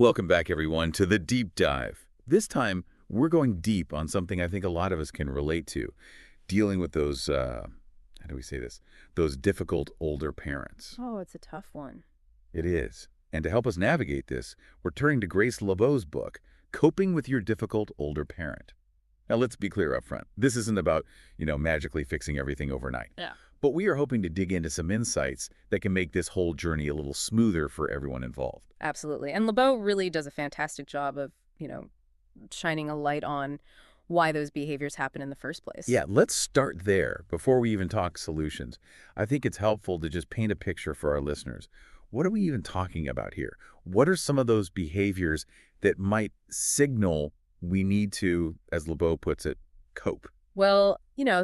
Welcome back, everyone, to the Deep Dive. This time, we're going deep on something I think a lot of us can relate to, dealing with those, how do we say this, those difficult older parents. Oh, it's a tough one. It is. And to help us navigate this, we're turning to Grace Lebow's book, Coping with Your Difficult Older Parent. Now, let's be clear up front. This isn't about, magically fixing everything overnight. Yeah. But we are hoping to dig into some insights that can make this whole journey a little smoother for everyone involved. Absolutely. And Lebow really does a fantastic job of, shining a light on why those behaviors happen in the first place. Yeah, let's start there before we even talk solutions. I think it's helpful to just paint a picture for our listeners. What are we even talking about here? What are some of those behaviors that might signal we need to, as Lebow puts it, cope? Well,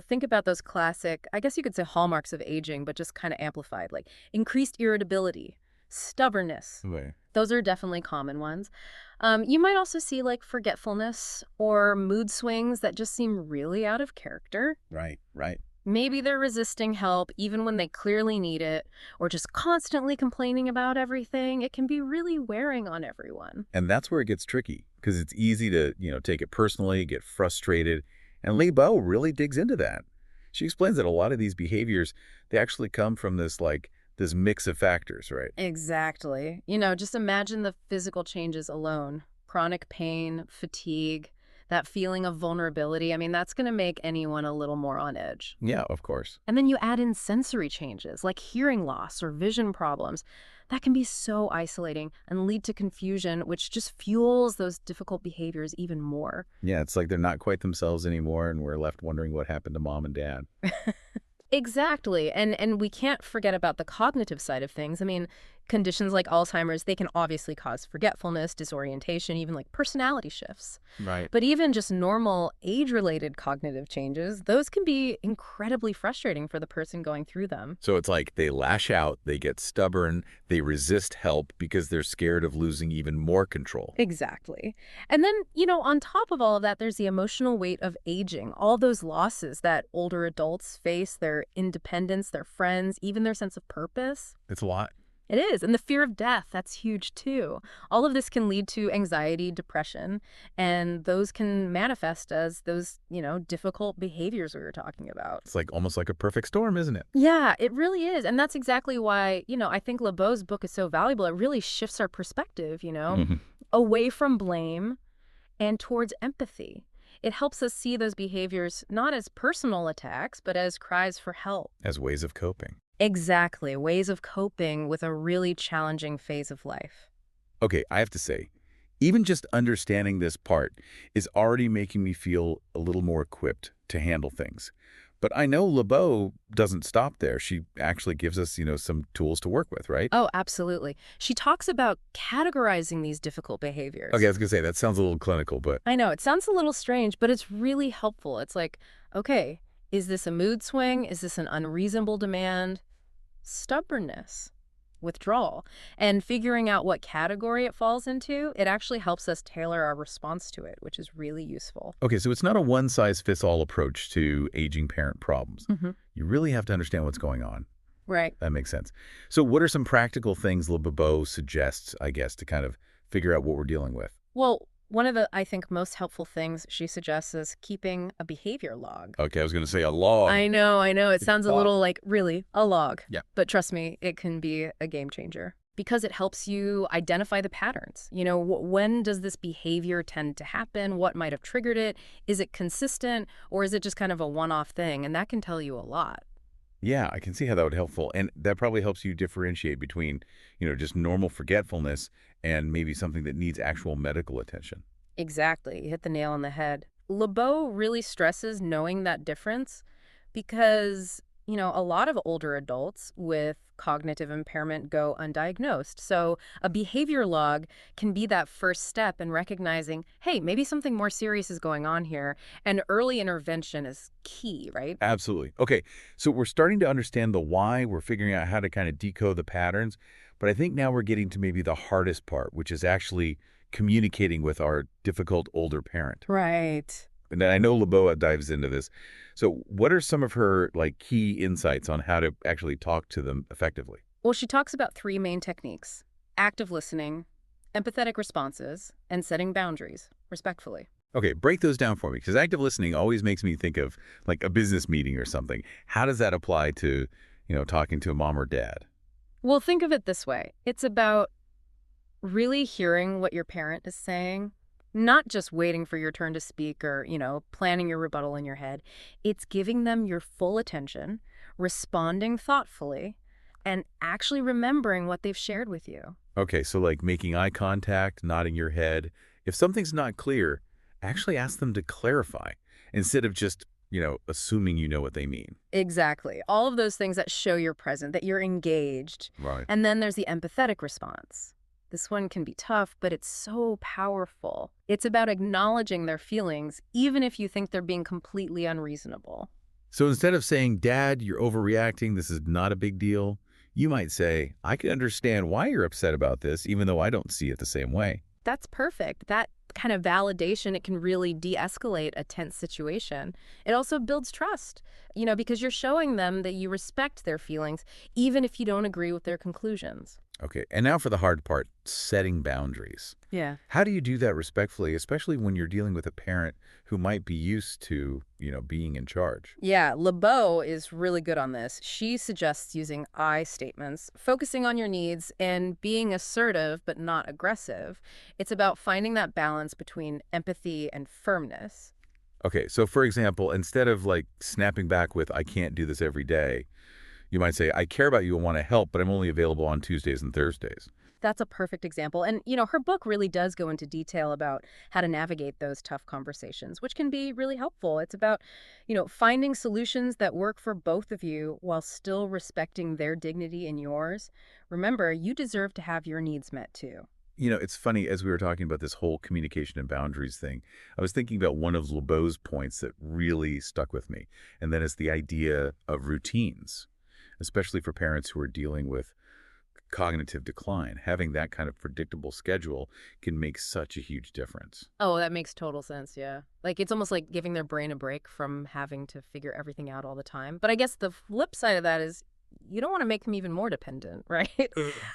think about those classic, I guess you could say hallmarks of aging, but just kind of amplified, like increased irritability, stubbornness. Right. Those are definitely common ones. You might also see like forgetfulness or mood swings that just seem really out of character. Right. Maybe they're resisting help even when they clearly need it, or just constantly complaining about everything. It can be really wearing on everyone. And that's where it gets tricky, because it's easy to, take it personally, get frustrated. And Lebow really digs into that. She explains that a lot of these behaviors, they actually come from this mix of factors, right? Exactly. Just imagine the physical changes alone. Chronic pain, fatigue, that feeling of vulnerability. I mean, that's going to make anyone a little more on edge. Yeah, of course. And then you add in sensory changes like hearing loss or vision problems. That can be so isolating and lead to confusion, which just fuels those difficult behaviors even more. Yeah, it's like they're not quite themselves anymore, and we're left wondering what happened to mom and dad. Exactly. And we can't forget about the cognitive side of things. I mean, conditions like Alzheimer's, they can obviously cause forgetfulness, disorientation, even like personality shifts. Right. But even just normal age-related cognitive changes, those can be incredibly frustrating for the person going through them. So it's like they lash out, they get stubborn, they resist help because they're scared of losing even more control. Exactly. And then, on top of all of that, there's the emotional weight of aging, all those losses that older adults face, their independence, their friends, even their sense of purpose. It's a lot. It is. And the fear of death, that's huge too. All of this can lead to anxiety, depression, and those can manifest as those, difficult behaviors we were talking about. It's like almost like a perfect storm, isn't it? Yeah, it really is. And that's exactly why, I think Lebow's book is so valuable. It really shifts our perspective, away from blame and towards empathy. It helps us see those behaviors not as personal attacks, but as cries for help. As ways of coping. Exactly. Ways of coping with a really challenging phase of life. Okay, I have to say, even just understanding this part is already making me feel a little more equipped to handle things. But I know Lebow doesn't stop there. She actually gives us, some tools to work with, right? Oh, absolutely. She talks about categorizing these difficult behaviors. Okay, I was going to say, that sounds a little clinical, but... I know, it sounds a little strange, but it's really helpful. It's like, okay, is this a mood swing? Is this an unreasonable demand? Stubbornness, withdrawal, and figuring out what category it falls into, it actually helps us tailor our response to it, which is really useful. Okay, so it's not a one-size-fits-all approach to aging parent problems. Mm-hmm. You really have to understand what's going on. Right. That makes sense. So what are some practical things Lebow suggests, I guess, to kind of figure out what we're dealing with? Well, one of the, I think, most helpful things she suggests is keeping a behavior log. Okay, I was going to say a log. I know. It sounds a little like, really, a log. Yeah. But trust me, it can be a game changer because it helps you identify the patterns. When does this behavior tend to happen? What might have triggered it? Is it consistent, or is it just kind of a one-off thing? And that can tell you a lot. Yeah, I can see how that would be helpful. And that probably helps you differentiate between, just normal forgetfulness and maybe something that needs actual medical attention. Exactly. You hit the nail on the head. Lebow really stresses knowing that difference because, a lot of older adults with cognitive impairment go undiagnosed. So a behavior log can be that first step in recognizing, hey, maybe something more serious is going on here. And early intervention is key, right? Absolutely. Okay, so we're starting to understand the why. We're figuring out how to kind of decode the patterns. But I think now we're getting to maybe the hardest part, which is actually communicating with our difficult older parent. Right. And I know Lebow dives into this. So what are some of her key insights on how to actually talk to them effectively? Well, she talks about three main techniques: active listening, Empathetic responses and setting boundaries, respectfully. Okay, break those down for me, because active listening always makes me think of like a business meeting or something. How does that apply to, talking to a mom or dad? Well, think of it this way. It's about really hearing what your parent is saying, not just waiting for your turn to speak or, planning your rebuttal in your head. It's giving them your full attention, responding thoughtfully, and actually remembering what they've shared with you. Okay, so like making eye contact, nodding your head. If something's not clear, actually ask them to clarify instead of just, assuming you know what they mean. Exactly. All of those things that show you're present, that you're engaged. Right. And then there's the empathetic response. This one can be tough, but it's so powerful. It's about acknowledging their feelings, even if you think they're being completely unreasonable. So instead of saying, Dad, you're overreacting, this is not a big deal, you might say, I can understand why you're upset about this, even though I don't see it the same way. That's perfect. That kind of validation, it can really de-escalate a tense situation. It also builds trust, because you're showing them that you respect their feelings, even if you don't agree with their conclusions. Okay, and now for the hard part, setting boundaries. Yeah. How do you do that respectfully, especially when you're dealing with a parent who might be used to, being in charge? Yeah, Lebow is really good on this. She suggests using I statements, focusing on your needs, and being assertive but not aggressive. It's about finding that balance between empathy and firmness. Okay, so for example, instead of like snapping back with, I can't do this every day, you might say, I care about you and want to help, but I'm only available on Tuesdays and Thursdays. That's a perfect example. And, her book really does go into detail about how to navigate those tough conversations, which can be really helpful. It's about, finding solutions that work for both of you while still respecting their dignity and yours. Remember, you deserve to have your needs met too. It's funny, as we were talking about this whole communication and boundaries thing, I was thinking about one of Lebow's points that really stuck with me, and that is the idea of routines, especially for parents who are dealing with cognitive decline. Having that kind of predictable schedule can make such a huge difference. Oh, that makes total sense, yeah. Like, it's almost like giving their brain a break from having to figure everything out all the time. But I guess the flip side of that is you don't want to make them even more dependent, right?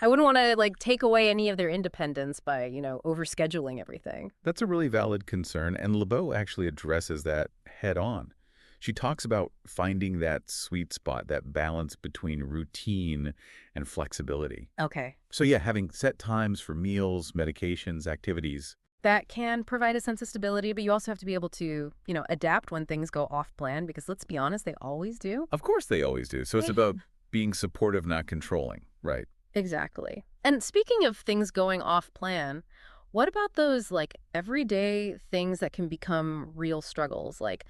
I wouldn't want to, take away any of their independence by, overscheduling everything. That's a really valid concern, and Lebow actually addresses that head on. She talks about finding that sweet spot, that balance between routine and flexibility. Okay. So yeah, having set times for meals, medications, activities. That can provide a sense of stability, but you also have to be able to, adapt when things go off plan, because let's be honest, they always do. Of course they always do. So it's about being supportive, not controlling, right? Exactly. And speaking of things going off plan, what about those everyday things that can become real struggles, like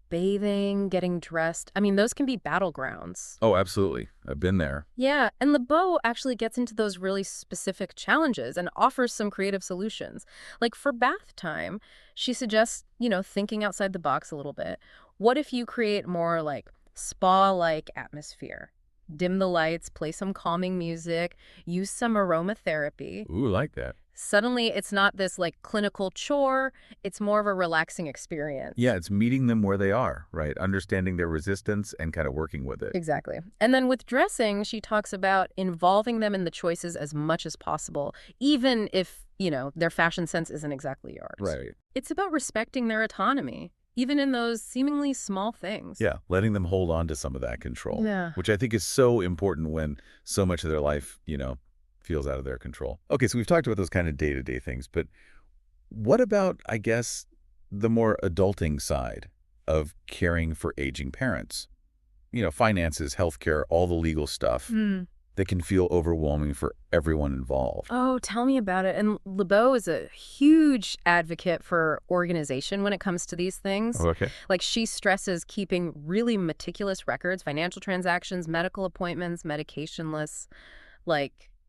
bathing, getting dressed? I mean, those can be battlegrounds. Oh, absolutely. I've been there. Yeah, and LeBeau actually gets into those really specific challenges and offers some creative solutions. Like for bath time, she suggests, thinking outside the box a little bit. What if you create more spa-like atmosphere? Dim the lights, play some calming music, use some aromatherapy. Ooh, like that. Suddenly, it's not this clinical chore. It's more of a relaxing experience. Yeah, it's meeting them where they are, right? Understanding their resistance and kind of working with it. Exactly. And then with dressing, she talks about involving them in the choices as much as possible, even if, their fashion sense isn't exactly yours. Right. It's about respecting their autonomy, even in those seemingly small things. Yeah, letting them hold on to some of that control. Yeah. Which I think is so important when so much of their life, feels out of their control. Okay, so we've talked about those kind of day-to-day things, but what about, I guess, the more adulting side of caring for aging parents? Finances, healthcare, all the legal stuff that can feel overwhelming for everyone involved. Oh, tell me about it. And Lebow is a huge advocate for organization when it comes to these things. Okay. She stresses keeping really meticulous records, financial transactions, medical appointments, medication lists,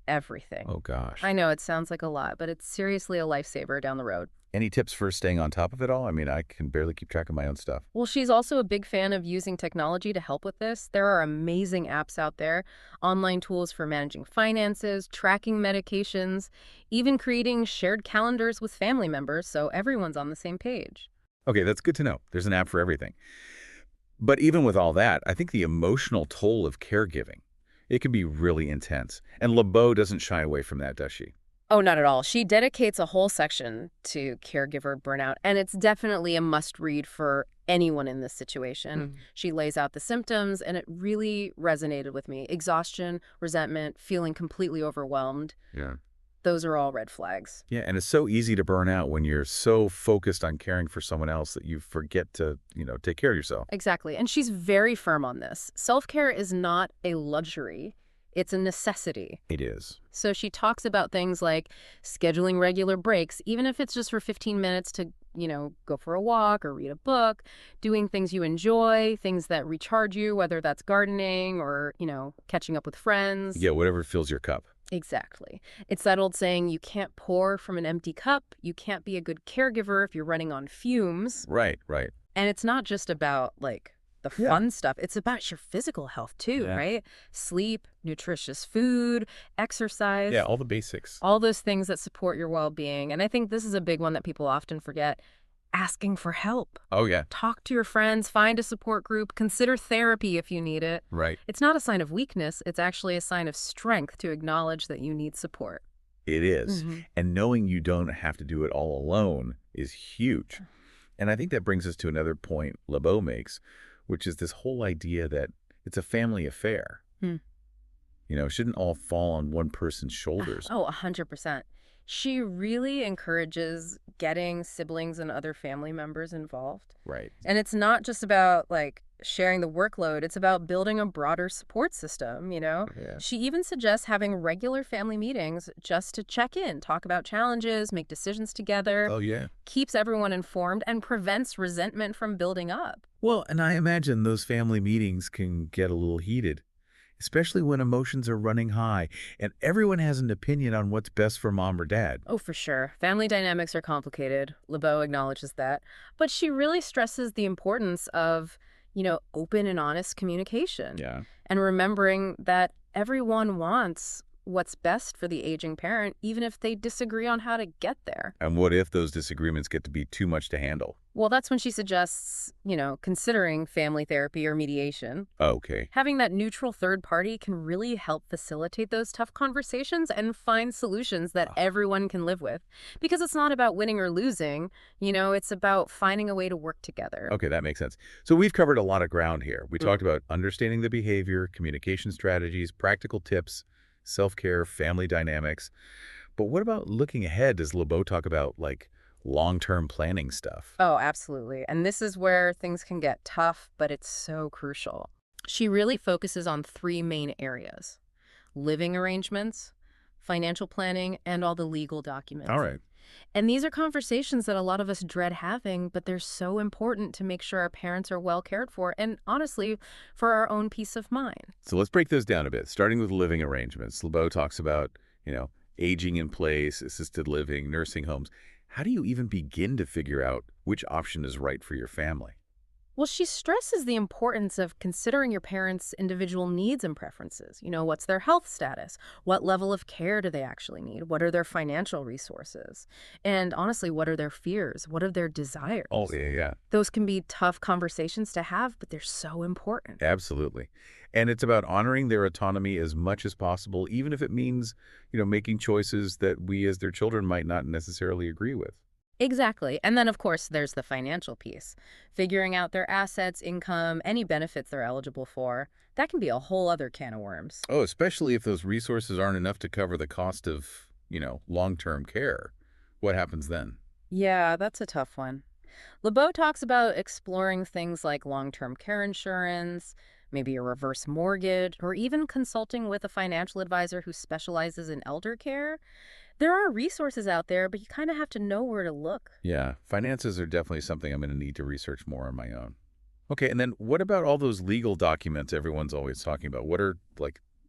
everything. Oh, gosh. I know it sounds like a lot, but it's seriously a lifesaver down the road. Any tips for staying on top of it all? I mean, I can barely keep track of my own stuff. Well, she's also a big fan of using technology to help with this. There are amazing apps out there, online tools for managing finances, tracking medications, even creating shared calendars with family members so everyone's on the same page. Okay, that's good to know. There's an app for everything. But even with all that, I think the emotional toll of caregiving, it can be really intense. And Lebow doesn't shy away from that, does she? Oh, not at all. She dedicates a whole section to caregiver burnout, and it's definitely a must-read for anyone in this situation. Mm. She lays out the symptoms, and it really resonated with me. Exhaustion, resentment, feeling completely overwhelmed. Yeah. Those are all red flags. Yeah, and it's so easy to burn out when you're so focused on caring for someone else that you forget to, take care of yourself. Exactly. And she's very firm on this. Self-care is not a luxury. It's a necessity. It is. So she talks about things like scheduling regular breaks, even if it's just for 15 minutes to, go for a walk or read a book, doing things you enjoy, things that recharge you, whether that's gardening or, catching up with friends. Yeah, whatever fills your cup. Exactly. It's that old saying, you can't pour from an empty cup. You can't be a good caregiver if you're running on fumes. Right, right. And it's not just about, the Yeah. fun stuff. It's about your physical health, too, Yeah. right? Sleep, nutritious food, exercise. Yeah, all the basics. All those things that support your well-being. And I think this is a big one that people often forget. Asking for help. Oh, yeah. Talk to your friends, find a support group, consider therapy if you need it. Right. It's not a sign of weakness. It's actually a sign of strength to acknowledge that you need support. It is. Mhm. And knowing you don't have to do it all alone is huge. And I think that brings us to another point Lebow makes, which is this whole idea that it's a family affair. Hmm. It shouldn't all fall on one person's shoulders. Oh, 100%. She really encourages getting siblings and other family members involved. Right. And it's not just about, sharing the workload. It's about building a broader support system. Yeah. She even suggests having regular family meetings just to check in, talk about challenges, make decisions together. Oh, yeah. Keeps everyone informed and prevents resentment from building up. Well, and I imagine those family meetings can get a little heated, especially when emotions are running high and everyone has an opinion on what's best for mom or dad. Oh, for sure. Family dynamics are complicated. Lebow acknowledges that. But she really stresses the importance of, open and honest communication. Yeah. And remembering that everyone wants what's best for the aging parent, even if they disagree on how to get there. And what if those disagreements get to be too much to handle? Well, that's when she suggests, considering family therapy or mediation. Okay. Having that neutral third party can really help facilitate those tough conversations and find solutions that everyone can live with. Because it's not about winning or losing, it's about finding a way to work together. Okay, that makes sense. So we've covered a lot of ground here. We talked about understanding the behavior, communication strategies, practical tips, self-care, family dynamics. But what about looking ahead? Does Lebow talk about, long-term planning stuff? Oh, absolutely. And this is where things can get tough, but it's so crucial. She really focuses on three main areas: living arrangements, financial planning, and all the legal documents. All right. And these are conversations that a lot of us dread having, but they're so important to make sure our parents are well cared for and, honestly, for our own peace of mind. So let's break those down a bit, starting with living arrangements. Lebow talks about, aging in place, assisted living, nursing homes. How do you even begin to figure out which option is right for your family? Well, she stresses the importance of considering your parents' individual needs and preferences. What's their health status? What level of care do they actually need? What are their financial resources? And honestly, what are their fears? What are their desires? Oh, yeah. Those can be tough conversations to have, but they're so important. Absolutely. And it's about honoring their autonomy as much as possible, even if it means, making choices that we as their children might not necessarily agree with. Exactly. And then, of course, there's the financial piece. Figuring out their assets, income, any benefits they're eligible for. That can be a whole other can of worms. Oh, especially if those resources aren't enough to cover the cost of, long-term care. What happens then? Yeah, that's a tough one. Lebow talks about exploring things like long-term care insurance, maybe a reverse mortgage, or even consulting with a financial advisor who specializes in elder care. There are resources out there, but you kind of have to know where to look. Yeah, finances are definitely something I'm going to need to research more on my own. Okay, and then what about all those legal documents everyone's always talking about? What are,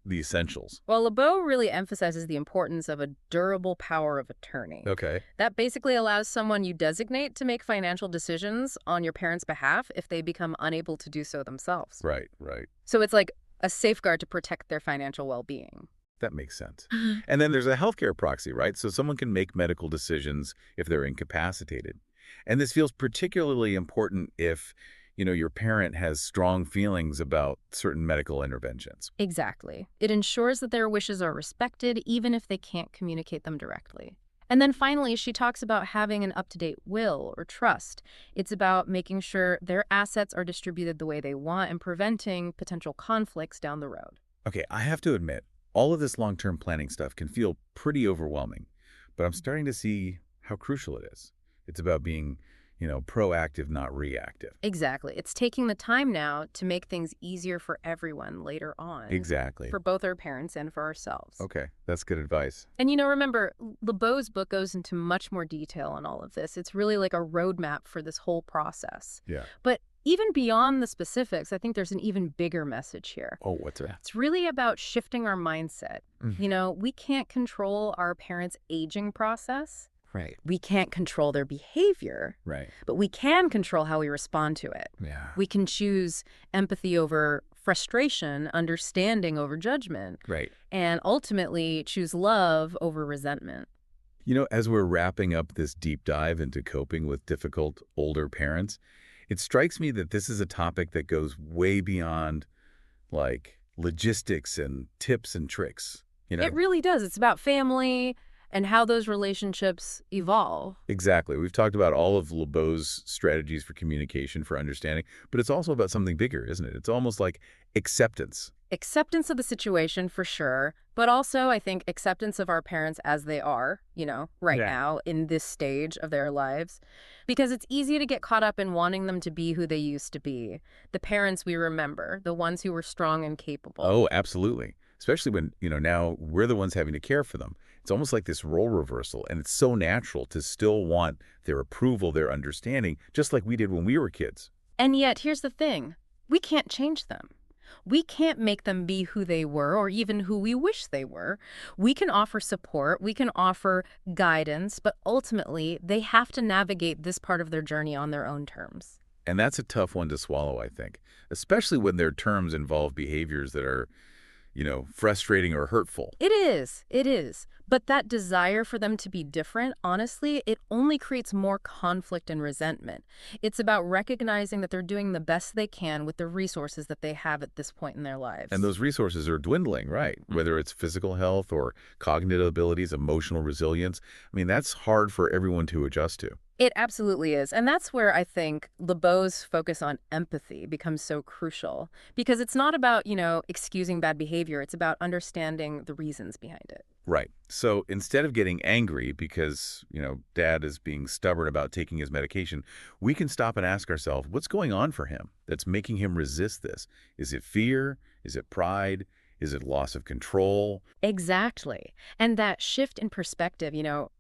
the essentials? Well, Lebow really emphasizes the importance of a durable power of attorney. Okay. That basically allows someone you designate to make financial decisions on your parents' behalf if they become unable to do so themselves. Right, right. So it's like a safeguard to protect their financial well-being. That makes sense. And then there's a healthcare proxy, right? So someone can make medical decisions if they're incapacitated. And this feels particularly important if, your parent has strong feelings about certain medical interventions. Exactly. It ensures that their wishes are respected, even if they can't communicate them directly. And then finally, she talks about having an up-to-date will or trust. It's about making sure their assets are distributed the way they want and preventing potential conflicts down the road. Okay, I have to admit, all of this long-term planning stuff can feel pretty overwhelming, but I'm starting to see how crucial it is. It's about being, proactive, not reactive. Exactly. It's taking the time now to make things easier for everyone later on, Exactly. for both our parents and for ourselves. Okay, that's good advice. And remember, Lebow's book goes into much more detail on all of this. It's really like a roadmap for this whole process. Yeah. But even beyond the specifics, I think there's an even bigger message here. Oh, what's that? It's really about shifting our mindset. We can't control our parents' aging process. Right. We can't control their behavior, Right. but we can control how we respond to it. Yeah. We can choose empathy over frustration, understanding over judgment, Right. and ultimately choose love over resentment. As we're wrapping up this deep dive into coping with difficult older parents, it strikes me that this is a topic that goes way beyond, like, logistics and tips and tricks. It really does. It's about family and how those relationships evolve. Exactly. We've talked about all of Lebow's strategies for communication, for understanding, but it's also about something bigger, isn't it? It's almost like acceptance. Acceptance of the situation for sure, but also I think acceptance of our parents as they are, right Yeah. now in this stage of their lives. Because it's easy to get caught up in wanting them to be who they used to be. The parents we remember, the ones who were strong and capable. Oh, absolutely. Especially when, now we're the ones having to care for them. It's almost like this role reversal, and it's so natural to still want their approval, their understanding, just like we did when we were kids. And yet, here's the thing. We can't change them. We can't make them be who they were or even who we wish they were. We can offer support, we can offer guidance, but ultimately, they have to navigate this part of their journey on their own terms. And that's a tough one to swallow, I think, especially when their terms involve behaviors that are, frustrating or hurtful. It is. It is. But that desire for them to be different, honestly, it only creates more conflict and resentment. It's about recognizing that they're doing the best they can with the resources that they have at this point in their lives. And those resources are dwindling, right? Whether it's physical health or cognitive abilities, emotional resilience. I mean, that's hard for everyone to adjust to. It absolutely is. And that's where I think Lebow's focus on empathy becomes so crucial. Because it's not about, excusing bad behavior. It's about understanding the reasons behind it. Right. So instead of getting angry because, dad is being stubborn about taking his medication, we can stop and ask ourselves, what's going on for him that's making him resist this? Is it fear? Is it pride? Is it loss of control? Exactly. And that shift in perspective,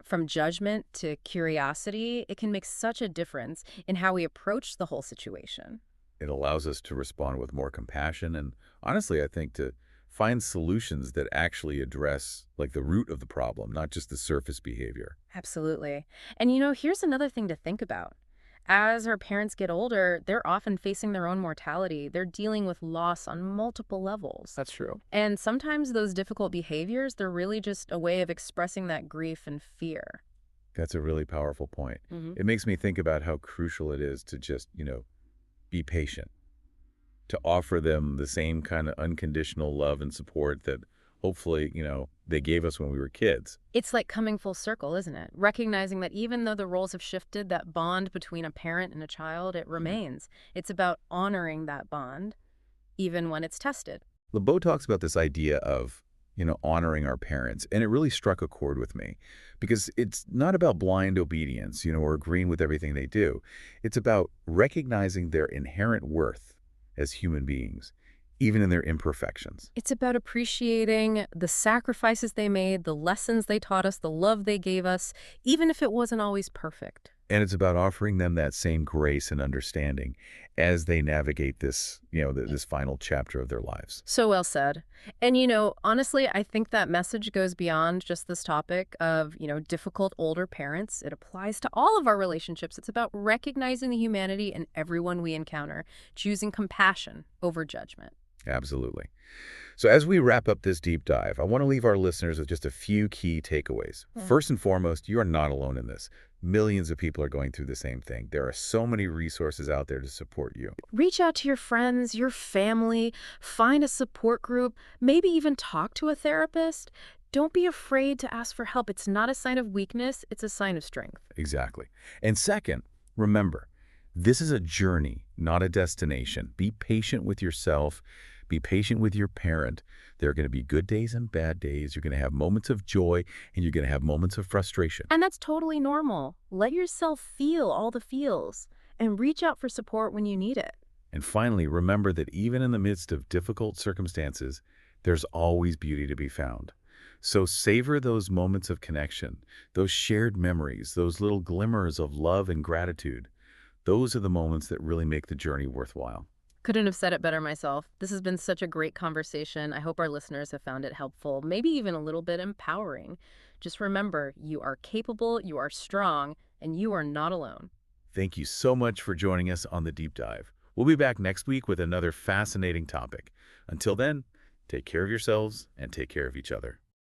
from judgment to curiosity, it can make such a difference in how we approach the whole situation. It allows us to respond with more compassion and, honestly, I think to find solutions that actually address, like, the root of the problem, not just the surface behavior. Absolutely. And here's another thing to think about. As our parents get older, they're often facing their own mortality. They're dealing with loss on multiple levels. That's true. And sometimes those difficult behaviors, they're really just a way of expressing that grief and fear. That's a really powerful point. It makes me think about how crucial it is to just, be patient, to offer them the same kind of unconditional love and support that hopefully, they gave us when we were kids. It's like coming full circle, isn't it? Recognizing that even though the roles have shifted, that bond between a parent and a child, it remains. It's about honoring that bond, even when it's tested. Lebow talks about this idea of, honoring our parents, and it really struck a chord with me because it's not about blind obedience, or agreeing with everything they do. It's about recognizing their inherent worth as human beings, even in their imperfections. It's about appreciating the sacrifices they made, the lessons they taught us, the love they gave us, even if it wasn't always perfect. And it's about offering them that same grace and understanding as they navigate this, this final chapter of their lives. So well said. And, honestly, I think that message goes beyond just this topic of, difficult older parents. It applies to all of our relationships. It's about recognizing the humanity in everyone we encounter, choosing compassion over judgment. Absolutely. So as we wrap up this deep dive, I want to leave our listeners with just a few key takeaways. Yeah. First and foremost, you are not alone in this. Millions of people are going through the same thing. There are so many resources out there to support you. Reach out to your friends, your family, find a support group, maybe even talk to a therapist. Don't be afraid to ask for help. It's not a sign of weakness, it's a sign of strength. Exactly. And second, remember, this is a journey, not a destination. Be patient with yourself. Be patient with your parent. There are going to be good days and bad days. You're going to have moments of joy, and you're going to have moments of frustration. And that's totally normal. Let yourself feel all the feels and reach out for support when you need it. And finally, remember that even in the midst of difficult circumstances, there's always beauty to be found. So savor those moments of connection, those shared memories, those little glimmers of love and gratitude. Those are the moments that really make the journey worthwhile. Couldn't have said it better myself. This has been such a great conversation. I hope our listeners have found it helpful, maybe even a little bit empowering. Just remember, you are capable, you are strong, and you are not alone. Thank you so much for joining us on the Deep Dive. We'll be back next week with another fascinating topic. Until then, take care of yourselves and take care of each other.